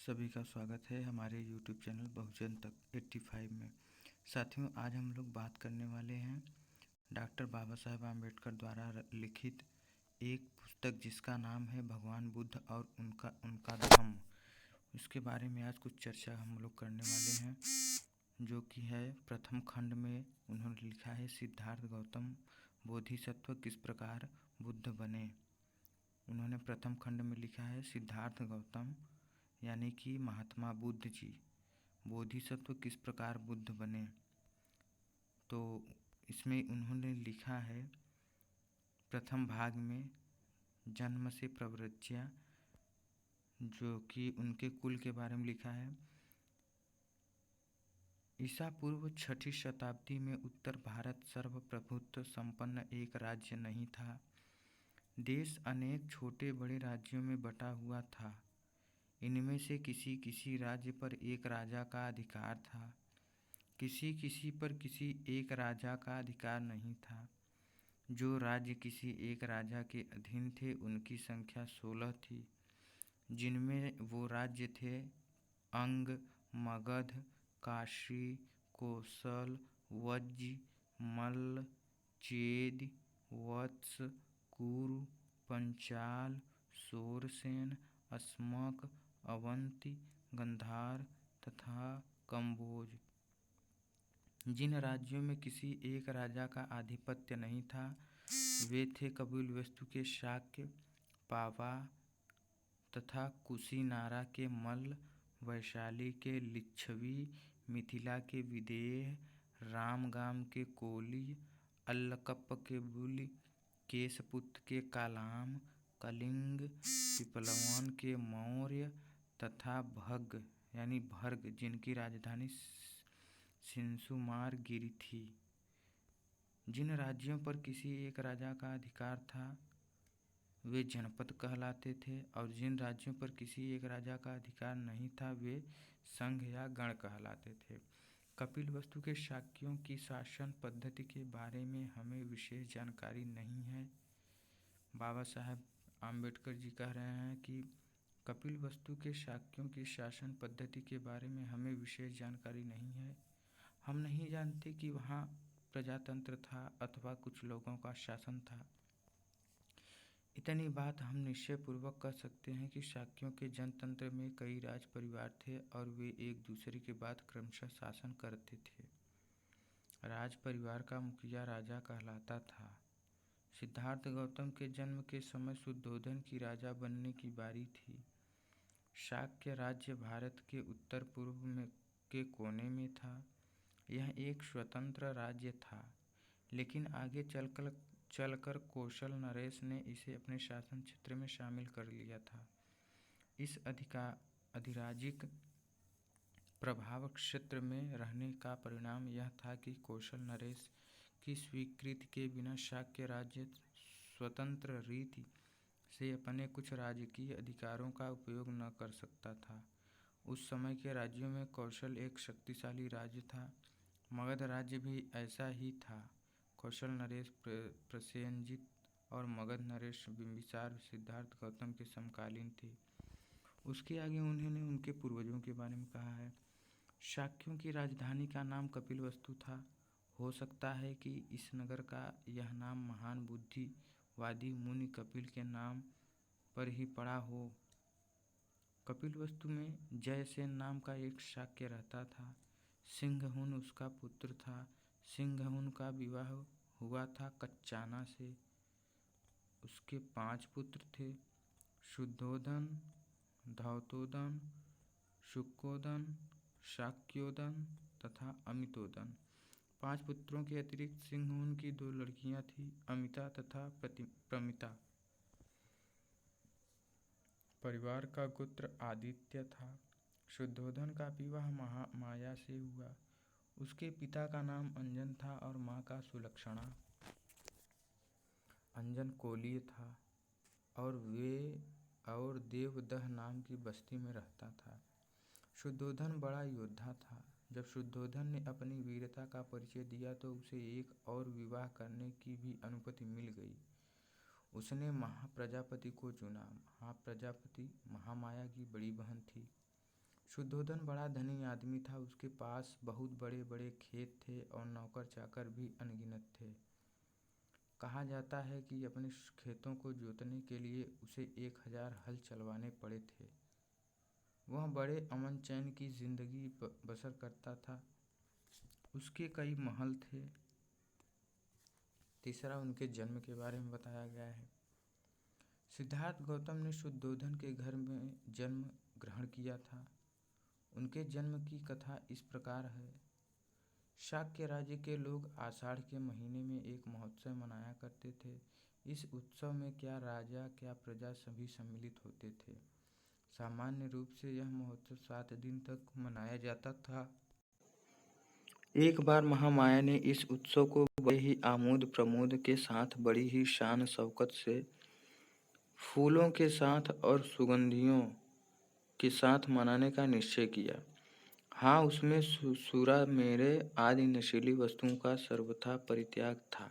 सभी का स्वागत है हमारे यूट्यूब चैनल बहुजन तक 85 में। साथियों, आज हम लोग बात करने वाले हैं डॉक्टर बाबा साहेब आम्बेडकर द्वारा लिखित एक पुस्तक जिसका नाम है भगवान बुद्ध और उनका उनका धम्म। इसके बारे में आज कुछ चर्चा हम लोग करने वाले हैं, जो कि है प्रथम खंड में उन्होंने लिखा है सिद्धार्थ गौतम बोधिसत्व किस प्रकार बुद्ध बने। उन्होंने प्रथम खंड में लिखा है सिद्धार्थ गौतम यानी कि महात्मा बुद्ध जी बोधिसत्व किस प्रकार बुद्ध बने। तो इसमें उन्होंने लिखा है प्रथम भाग में जन्म से प्रवृत्तियाँ, जो कि उनके कुल के बारे में लिखा है। ईसा पूर्व 6ठी शताब्दी में उत्तर भारत सर्वप्रभुत्व संपन्न एक राज्य नहीं था। देश अनेक छोटे बड़े राज्यों में बटा हुआ था। इनमें से किसी किसी राज्य पर एक राजा का अधिकार था, किसी किसी पर किसी एक राजा का अधिकार नहीं था। जो राज्य किसी एक राजा के अधीन थे उनकी संख्या 16 थी, जिनमें वो राज्य थे अंग, मगध, काशी, कौशल, वज्ज, मल्ल, चेद, वत्स, कुरु, पंचाल, शोरसेन, अस्मक, अवंती, गंधार तथा कंबोज। जिन राज्यों में किसी एक राजा का आधिपत्य नहीं था वे थे कपिलवस्तु के शाक्य, पावा तथा कुशीनारा के मल्ल, वैशाली के लिच्छवी, मिथिला के विदेह, रामगाम के कोली, अल्लकप के बुल, केशपुत्र के कालाम, कलिंग, पिपलवन के मौर्य तथा भग यानी भर्ग जिनकी राजधानी सिंसुमार गिरी थी। जिन राज्यों पर किसी एक राजा का अधिकार था वे जनपद कहलाते थे, और जिन राज्यों पर किसी एक राजा का अधिकार नहीं था वे संघ या गण कहलाते थे। कपिलवस्तु के शाक्यों की शासन पद्धति के बारे में हमें विशेष जानकारी नहीं है। बाबा साहेब आम्बेडकर जी कह रहे हैं कि कपिलवस्तु के शाक्यों की शासन पद्धति के बारे में हमें विशेष जानकारी नहीं है। हम नहीं जानते कि वहाँ प्रजातंत्र था अथवा कुछ लोगों का शासन था। इतनी बात हम निश्चय पूर्वक कह सकते हैं कि शाक्यों के जनतंत्र में कई राज परिवार थे और वे एक दूसरे के बाद क्रमशः शासन करते थे। राज परिवार का मुखिया राजा कहलाता था। सिद्धार्थ गौतम के जन्म के समय शुद्धोधन की राजा बनने की बारी थी। शाक्य राज्य भारत के उत्तर पूर्व में के कोने में था। यह एक स्वतंत्र राज्य था, लेकिन आगे चलकर कौशल नरेश ने इसे अपने शासन क्षेत्र में शामिल कर लिया था। इस अधिराजिक प्रभाव क्षेत्र में रहने का परिणाम यह था कि कौशल नरेश की स्वीकृति के बिना शाक्य राज्य स्वतंत्र रीति से अपने कुछ राजकीय अधिकारों का उपयोग न कर सकता था। उस समय के राज्यों में कौशल एक शक्तिशाली राज्य था। मगध राज्य भी ऐसा ही था। कौशल नरेश प्रसेनजित और मगध नरेश बिंबिसार सिद्धार्थ गौतम के समकालीन थे। उसके आगे उन्होंने उनके पूर्वजों के बारे में कहा है। शाक्यों की राजधानी का नाम कपिलवस्तु था। हो सकता है कि इस नगर का यह नाम महान बुद्धिवादी मुनि कपिल के नाम पर ही पड़ा हो। कपिलवस्तु में जयसेन नाम का एक शाक्य रहता था। सिंहहुन उसका पुत्र था। सिंहहुन का विवाह हुआ था कच्चाना से। उसके 5 पुत्र थे, शुद्धोधन, धौतोदन, शुक्कोदन, शाक्योदन तथा अमितोदन। 5 पुत्रों के अतिरिक्त सिंहहुन की 2 लड़कियां थीं, अमिता तथा प्रमिता। परिवार का गोत्र आदित्य था। शुद्धोधन का विवाह महामाया से हुआ। उसके पिता का नाम अंजन था और माँ का सुलक्षणा। अंजन कोलीय था और देवदह नाम की बस्ती में रहता था। शुद्धोधन बड़ा योद्धा था। जब शुद्धोधन ने अपनी वीरता का परिचय दिया तो उसे एक और विवाह करने की भी अनुमति मिल गई। उसने महाप्रजापति को चुना। महाप्रजापति महामाया की बड़ी बहन थी। शुद्धोधन बड़ा धनी आदमी था। उसके पास बहुत बड़े बड़े खेत थे और नौकर चाकर भी अनगिनत थे। कहा जाता है कि अपने खेतों को जोतने के लिए उसे 1000 हल चलवाने पड़े थे। वह बड़े अमन चैन की जिंदगी बसर करता था। उसके कई महल थे। तीसरा, उनके जन्म के बारे में बताया गया है। सिद्धार्थ गौतम ने शुद्धोधन के घर में जन्म ग्रहण किया था। उनके जन्म की कथा इस प्रकार है। शाक्य राज्य के लोग आषाढ़ के महीने में एक महोत्सव मनाया करते थे। इस उत्सव में क्या राजा क्या प्रजा सभी सम्मिलित होते थे। सामान्य रूप से यह महोत्सव 7 दिन तक मनाया जाता था। एक बार महामाया ने इस उत्सव को बड़े ही आमोद प्रमोद के साथ, बड़ी ही शान शौकत से, फूलों के साथ और सुगंधियों के साथ मनाने का निश्चय किया। हाँ, उसमें सूरा मेरे आदि नशीली वस्तुओं का सर्वथा परित्याग था।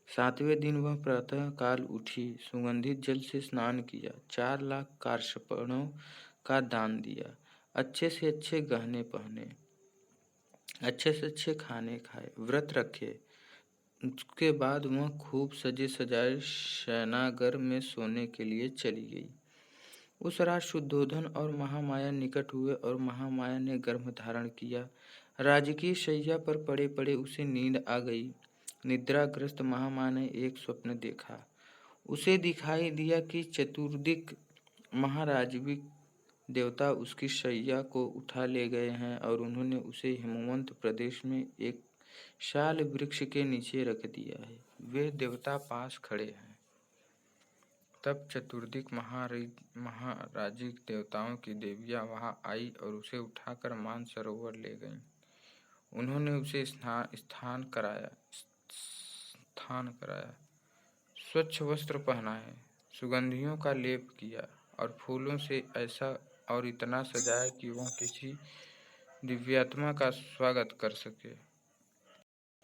7वें दिन वह प्रातः काल उठी, सुगंधित जल से स्नान किया, 4 लाख कार्षपणों का दान दिया, अच्छे से अच्छे गहने पहने, अच्छे से अच्छे खाने खाए, व्रत रखे। उसके बाद वह खूब सजे सजाए शयनागार में सोने के लिए चली गई। उस रात शुद्धोधन और महामाया निकट हुए और महामाया ने गर्भ धारण किया। राजकीय शैया पर पड़े पड़े उसे नींद आ गई। निद्राग्रस्त महामाया ने एक स्वप्न देखा। उसे दिखाई दिया कि चतुर्दिक महाराजविक देवता उसकी शैया को उठा ले गए हैं और उन्होंने उसे हिमवंत प्रदेश में एक शाल वृक्ष के नीचे रख दिया है। वे देवता पास खड़े हैं। तब चतुर्दिक महाराजिक देवताओं की देवियां वहां आई और उसे उठाकर मानसरोवर ले गईं। उन्होंने उसे स्थान कराया, स्वच्छ वस्त्र पहनाए, सुगंधियों का लेप किया और फूलों से ऐसा और इतना सजाया कि वह किसी दिव्यात्मा का स्वागत कर सके।